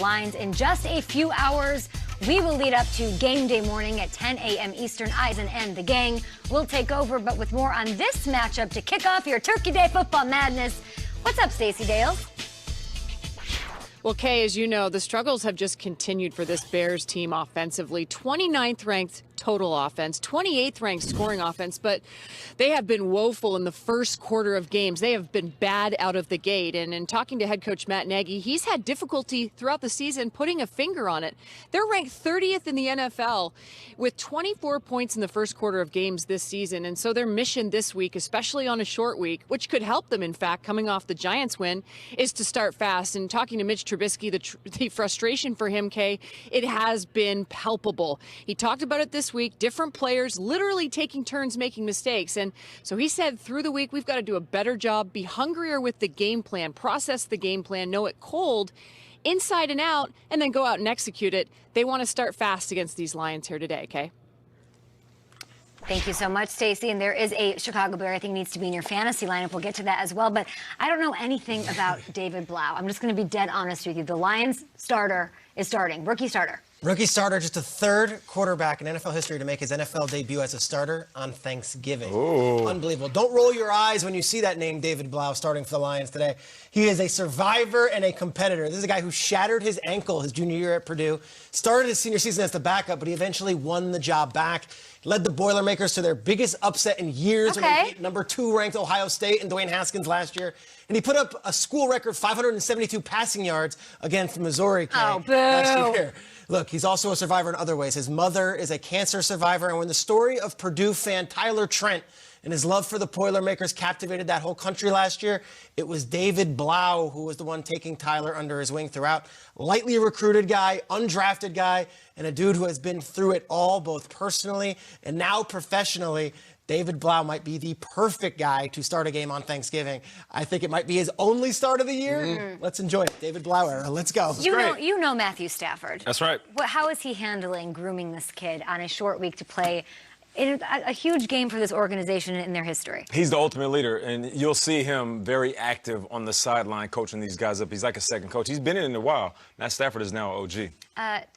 Lines in just a few hours. We will lead up to game day morning at 10 a.m. Eastern. Eisen and the gang will take over, but with more on this matchup to kick off your Turkey Day football madness. What's up, Stacey Dales? Well, Kay, as you know, the struggles have just continued for this Bears team offensively. 29th ranked total offense, 28th ranked scoring offense, but they have been woeful in the first quarter of games. They have been bad out of the gate. And in talking to head coach Matt Nagy, he's had difficulty throughout the season putting a finger on it. They're ranked 30th in the NFL with 24 points in the first quarter of games this season. And so their mission this week, especially on a short week, which could help them, in fact, coming off the Giants win, is to start fast. And talking to Mitch Trubisky, the frustration for him, Kay, it has been palpable. He talked about it this week, different players literally taking turns making mistakes. And so he said through the week, we've got to do a better job, be hungrier with the game plan, process the game plan, know it cold, inside and out, and then go out and execute it. They want to start fast against these Lions here today, Kay? Thank you so much, Stacey. And there is a Chicago Bear I think needs to be in your fantasy lineup. We'll get to that as well. But I don't know anything about David Blau. I'm just going to be dead honest with you. The Lions starter is starting, rookie starter. Rookie starter, just the third quarterback in NFL history to make his NFL debut as a starter on Thanksgiving. Ooh. Unbelievable. Don't roll your eyes when you see that name, David Blau, starting for the Lions today. He is a survivor and a competitor. This is a guy who shattered his ankle his junior year at Purdue, started his senior season as the backup, but he eventually won the job back. Led the Boilermakers to their biggest upset in years when they beat number 2 ranked Ohio State and Dwayne Haskins last year. And he put up a school record 572 passing yards against Missouri last year. Look, he's also a survivor in other ways. His mother is a cancer survivor, and when the story of Purdue fan Tyler Trent and his love for the Boilermakers captivated that whole country last year, it was David Blau who was the one taking Tyler under his wing throughout. Lightly recruited guy, undrafted guy, and a dude who has been through it all, both personally and now professionally. David Blau might be the perfect guy to start a game on Thanksgiving. I think it might be his only start of the year. Let's enjoy it. David Blau era. Let's go. You know Matthew Stafford. That's right. How is he handling grooming this kid on a short week to play in a huge game for this organization in their history? He's the ultimate leader, and you'll see him very active on the sideline coaching these guys up. He's like a second coach. He's been in it a while. Matt Stafford is now OG.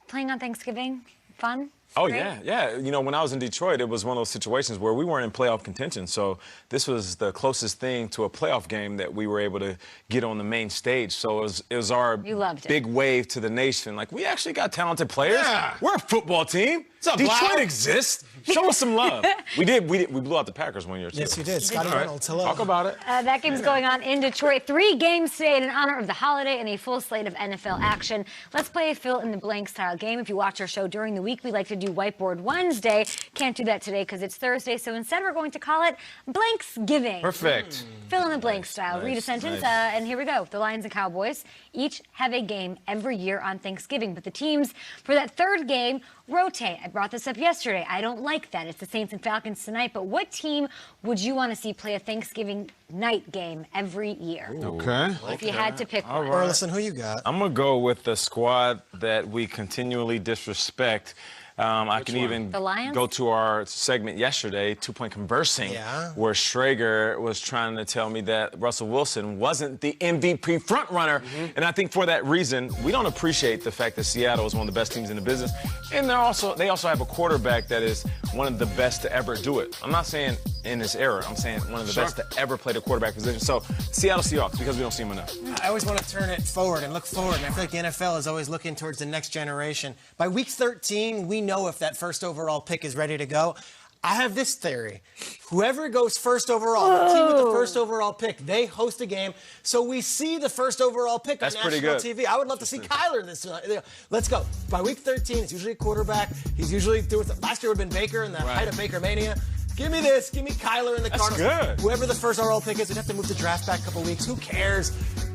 Playing on Thanksgiving, fun? Oh, Great. yeah. You know, when I was in Detroit, it was one of those situations where we weren't in playoff contention. So this was the closest thing to a playoff game that we were able to get on the main stage. So it was our big wave to the nation. Like, we actually got talented players. Yeah. We're a football team. Detroit exists. Show us some love. We blew out the Packers one year, too. Yes, you did. Scotty Reynolds, hello. Talk about it. That game's going on in Detroit. 3 games today in honor of the holiday and a full slate of NFL action. Let's play a fill-in-the-blank style game. If you watch our show during the week, we like to do Whiteboard Wednesday. Can't do that today because it's Thursday, so instead we're going to call it Blanksgiving. Perfect. Fill-in-the-blank style. Read a sentence, and here we go. The Lions and Cowboys each have a game every year on Thanksgiving, but the teams for that third game rotate. I brought this up yesterday. I don't like that. It's the Saints and Falcons tonight, but what team would you want to see play a Thanksgiving night game every year? Okay. If you had to pick one. Or listen, who you got? I'm going to go with the squad that we continually disrespect. I can even go to our segment yesterday, 2-Point Conversing, where Schrager was trying to tell me that Russell Wilson wasn't the MVP frontrunner. And I think for that reason, we don't appreciate the fact that Seattle is one of the best teams in the business. And they also have a quarterback that is one of the best to ever do it. I'm not saying in this era. I'm saying one of the best to ever play the quarterback position. So Seattle Seahawks, because we don't see them enough. I always want to turn it forward and look forward. And I feel like the NFL is always looking towards the next generation. By week 13, we know if that first overall pick is ready to go. I have this theory. Whoever goes first overall, the team with the first overall pick, they host a game. So we see the first overall pick on national TV. I would love to see Kyler this. Let's go. By week 13, it's usually a quarterback. He's usually doing it. Last year would have been Baker in the height of Baker Mania. Give me this. Give me Kyler in the Cardinals. Good. Whoever the first overall pick is, we'd have to move the draft back a couple weeks. Who cares?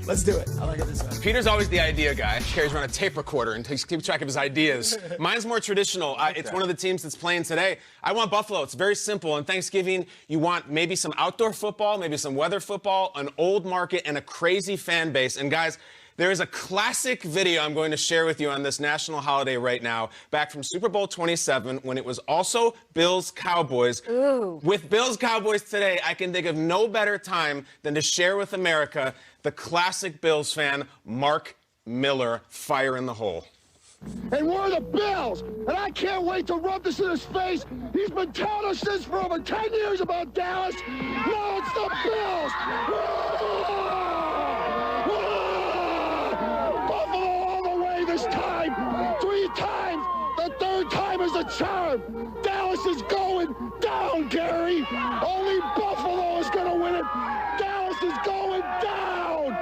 Let's do it. I like it this way. Peter's always the idea guy. Carries around a tape recorder and keeps track of his ideas. Mine's more traditional. It's one of the teams that's playing today. I want Buffalo. It's very simple. On Thanksgiving, you want maybe some outdoor football, maybe some weather football, an old market, and a crazy fan base. And guys, there is a classic video I'm going to share with you on this national holiday right now, back from Super Bowl 27, when it was also Bills-Cowboys. With Bills-Cowboys today, I can think of no better time than to share with America the classic Bills fan, Mark Miller, fire in the hole. And we're the Bills, and I can't wait to rub this in his face. He's been telling us this for over 10 years about Dallas. Now it's the Bills. Buffalo all the way this time. 3 times. The 3rd time is a charm. Dallas is going down, Gary. Only Buffalo is going to win it. Dallas is going down.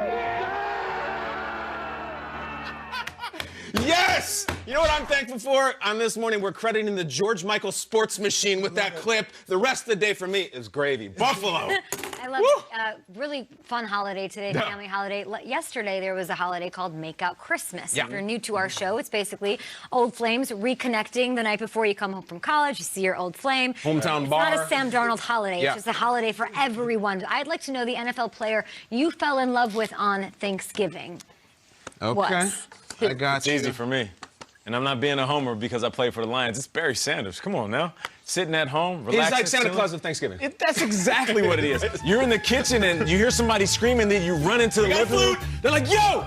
Yes! You know what I'm thankful for? On this morning, we're crediting the George Michael sports machine with that clip. The rest of the day for me is gravy. Buffalo. I love really fun holiday today, family holiday. Yesterday, there was a holiday called Make Out Christmas. Yeah. If you're new to our show, it's basically old flames reconnecting the night before you come home from college. You see your old flame. Hometown bar. It's not a Sam Darnold holiday. Yeah. It's just a holiday for everyone. I'd like to know the NFL player you fell in love with on Thanksgiving. Okay. What? I got It's easy for me. And I'm not being a homer because I play for the Lions. It's Barry Sanders. Come on now. Sitting at home, relaxing. He's like Santa chilling. Claus of Thanksgiving. That's exactly what it is. You're in the kitchen and you hear somebody screaming, then you run into the living room. They're like, yo,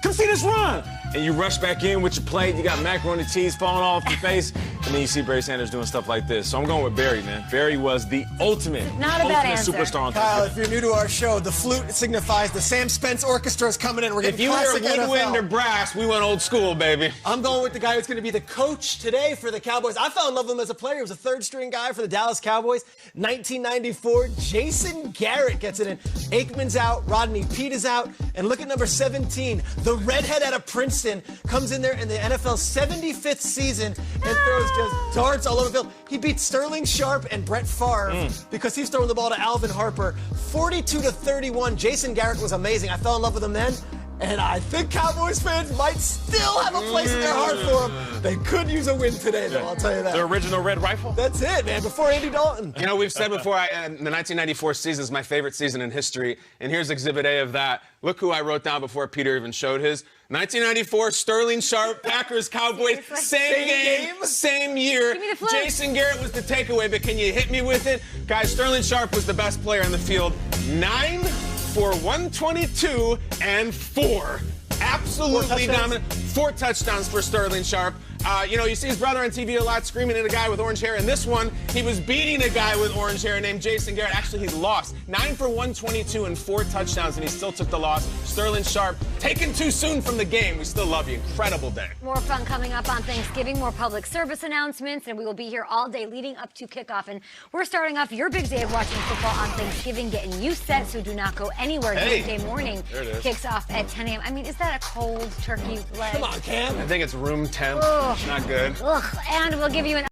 come see this run. And you rush back in with your plate. You got macaroni and cheese falling off your face. And then you see Barry Sanders doing stuff like this. So I'm going with Barry, man. Barry was the ultimate superstar on Kyle, Thanksgiving. if you're new to our show, the flute signifies the Sam Spence Orchestra is coming in. We're getting If you hear classic woodwind NFL. or brass, we went old school, baby. I'm going with the guy who's going to be the coach today for the Cowboys. I fell in love with him as a player. He was a 3rd-string guy for the Dallas Cowboys. 1994, Jason Garrett gets it in. Aikman's out, Rodney Peete is out, and look at number 17. The redhead out of Princeton comes in there in the NFL's 75th season and throws just darts all over the field. He beat Sterling Sharp and Brett Favre because he's throwing the ball to Alvin Harper. 42-31. Jason Garrett was amazing. I fell in love with him then. And I think Cowboys fans might still have a place in their heart for him. They could use a win today, though, I'll tell you that. The original red rifle? That's it, man, before Andy Dalton. You know, we've said before, the 1994 season is my favorite season in history, and here's Exhibit A of that. Look who I wrote down before Peter even showed his. 1994, Sterling Sharp, Packers, Cowboys, same game, same year. Give me the flip. Jason Garrett was the takeaway, but can you hit me with it? Guys, Sterling Sharp was the best player on the field. 9 for 122 and 4. Absolutely dominant. 4 touchdowns for Sterling Sharp. You know, you see his brother on TV a lot screaming at a guy with orange hair. In this one, he was beating a guy with orange hair named Jason Garrett. Actually, he lost. 9 for 122 and 4 touchdowns, and he still took the loss. Sterling Sharp, taken too soon from the game. We still love you. Incredible day. More fun coming up on Thanksgiving, more public service announcements, and we will be here all day leading up to kickoff. And we're starting off your big day of watching football on Thanksgiving, getting you set, so do not go anywhere. Tuesday morning kicks off at 10 a.m. I mean, is that a cold turkey leg? Come on, Cam. I think it's room temp. Ugh. Not good. Ugh. And we'll give you an